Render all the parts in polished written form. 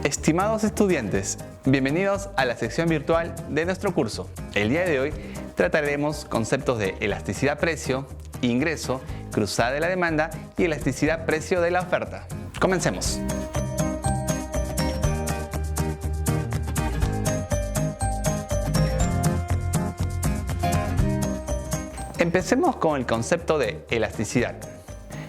Estimados estudiantes, bienvenidos a la sección virtual de nuestro curso. El día de hoy trataremos conceptos de elasticidad-precio, ingreso, cruzada de la demanda y elasticidad-precio de la oferta. Comencemos. Empecemos con el concepto de elasticidad.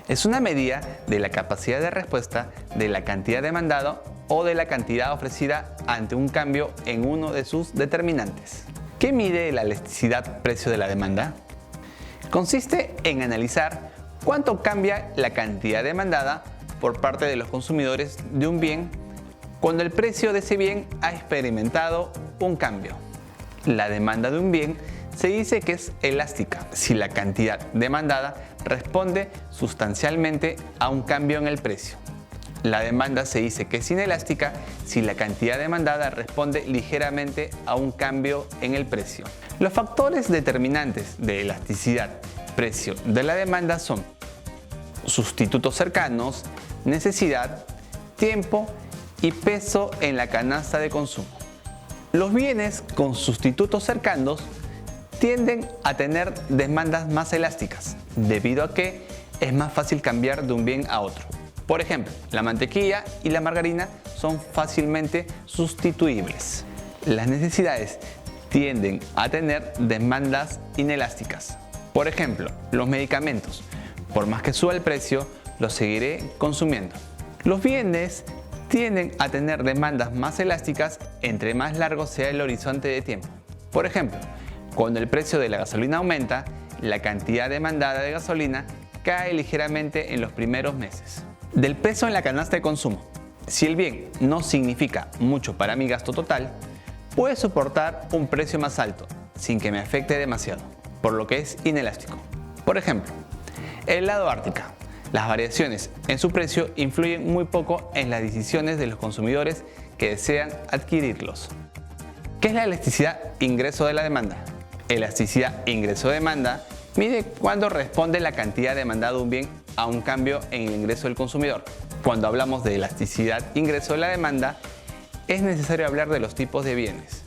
Es una medida de la capacidad de respuesta de la cantidad demandada o de la cantidad ofrecida ante un cambio en uno de sus determinantes. ¿Qué mide la elasticidad-precio de la demanda? Consiste en analizar cuánto cambia la cantidad demandada por parte de los consumidores de un bien cuando el precio de ese bien ha experimentado un cambio. La demanda de un bien se dice que es elástica si la cantidad demandada responde sustancialmente a un cambio en el precio. La demanda se dice que es inelástica si la cantidad demandada responde ligeramente a un cambio en el precio. Los factores determinantes de elasticidad-precio de la demanda son sustitutos cercanos, necesidad, tiempo y peso en la canasta de consumo. Los bienes con sustitutos cercanos tienden a tener demandas más elásticas, debido a que es más fácil cambiar de un bien a otro. Por ejemplo, la mantequilla y la margarina son fácilmente sustituibles. Las necesidades tienden a tener demandas inelásticas. Por ejemplo, los medicamentos. Por más que suba el precio, los seguiré consumiendo. Los bienes tienden a tener demandas más elásticas entre más largo sea el horizonte de tiempo. Por ejemplo, cuando el precio de la gasolina aumenta, la cantidad demandada de gasolina cae ligeramente en los primeros meses. Del peso en la canasta de consumo. Si el bien no significa mucho para mi gasto total, puede soportar un precio más alto sin que me afecte demasiado, por lo que es inelástico. Por ejemplo, el helado Ártica. Las variaciones en su precio influyen muy poco en las decisiones de los consumidores que desean adquirirlos. ¿Qué es la elasticidad-ingreso de la demanda? Elasticidad-ingreso-demanda mide cuándo responde la cantidad demandada de un bien a un cambio en el ingreso del consumidor. Cuando hablamos de elasticidad-ingreso de la demanda, es necesario hablar de los tipos de bienes.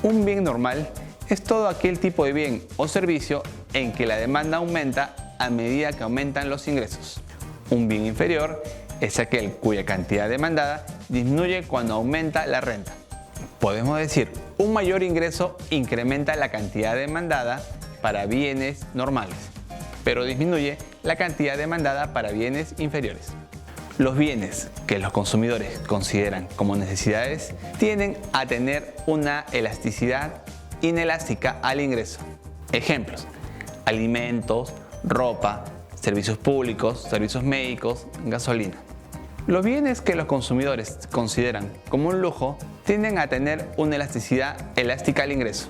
Un bien normal es todo aquel tipo de bien o servicio en que la demanda aumenta a medida que aumentan los ingresos. Un bien inferior es aquel cuya cantidad demandada disminuye cuando aumenta la renta. Podemos decir, un mayor ingreso incrementa la cantidad demandada para bienes normales, pero disminuye la cantidad demandada para bienes inferiores. Los bienes que los consumidores consideran como necesidades tienden a tener una elasticidad inelástica al ingreso. Ejemplos: alimentos, ropa, servicios públicos, servicios médicos, gasolina. Los bienes que los consumidores consideran como un lujo tienden a tener una elasticidad elástica al ingreso.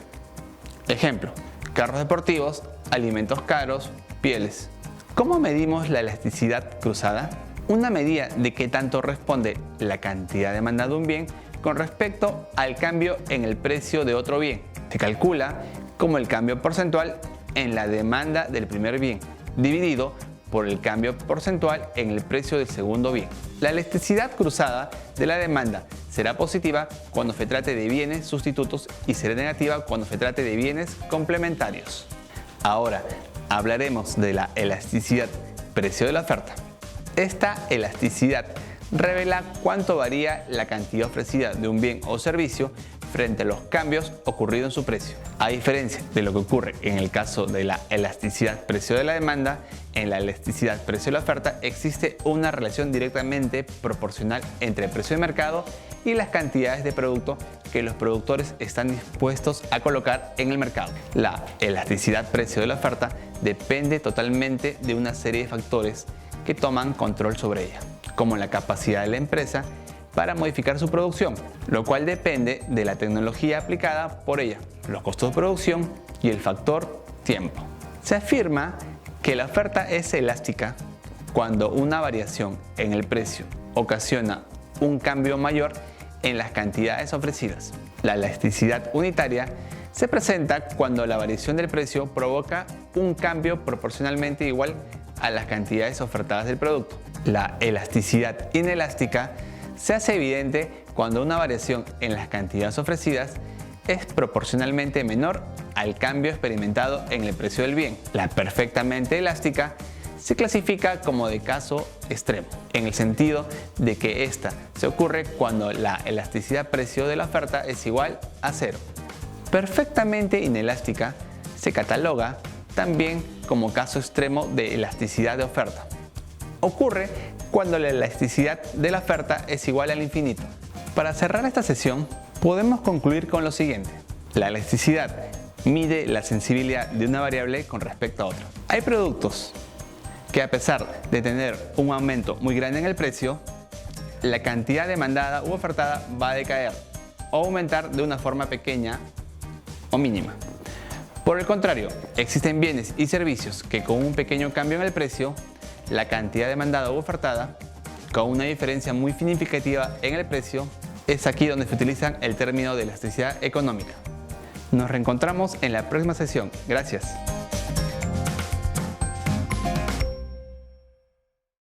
Ejemplo: carros deportivos, alimentos caros, pieles. ¿Cómo medimos la elasticidad cruzada? Una medida de qué tanto responde la cantidad demandada de un bien con respecto al cambio en el precio de otro bien. Se calcula como el cambio porcentual en la demanda del primer bien, dividido por el cambio porcentual en el precio del segundo bien. La elasticidad cruzada de la demanda será positiva cuando se trate de bienes sustitutos y será negativa cuando se trate de bienes complementarios. Ahora hablaremos de la elasticidad-precio de la oferta. Esta elasticidad revela cuánto varía la cantidad ofrecida de un bien o servicio frente a los cambios ocurridos en su precio. A diferencia de lo que ocurre en el caso de la elasticidad-precio de la demanda, en la elasticidad-precio de la oferta existe una relación directamente proporcional entre el precio de mercado y las cantidades de producto que los productores están dispuestos a colocar en el mercado. La elasticidad-precio de la oferta depende totalmente de una serie de factores que toman control sobre ella, como la capacidad de la empresa para modificar su producción, lo cual depende de la tecnología aplicada por ella, los costos de producción y el factor tiempo. Se afirma que la oferta es elástica cuando una variación en el precio ocasiona un cambio mayor en las cantidades ofrecidas. La elasticidad unitaria se presenta cuando la variación del precio provoca un cambio proporcionalmente igual a las cantidades ofertadas del producto. La elasticidad inelástica se hace evidente cuando una variación en las cantidades ofrecidas es proporcionalmente menor al cambio experimentado en el precio del bien. La perfectamente elástica se clasifica como de caso extremo, en el sentido de que esta se ocurre cuando la elasticidad precio de la oferta es igual a 0. Perfectamente inelástica se cataloga también como caso extremo de elasticidad de oferta. Ocurre cuando la elasticidad de la oferta es igual al infinito. Para cerrar esta sesión, podemos concluir con lo siguiente. La elasticidad mide la sensibilidad de una variable con respecto a otra. Hay productos que, a pesar de tener un aumento muy grande en el precio, la cantidad demandada u ofertada va a decaer o aumentar de una forma pequeña o mínima. Por el contrario, existen bienes y servicios que con un pequeño cambio en el precio, la cantidad demandada u ofertada, con una diferencia muy significativa en el precio, es aquí donde se utiliza el término de elasticidad económica. Nos reencontramos en la próxima sesión. Gracias.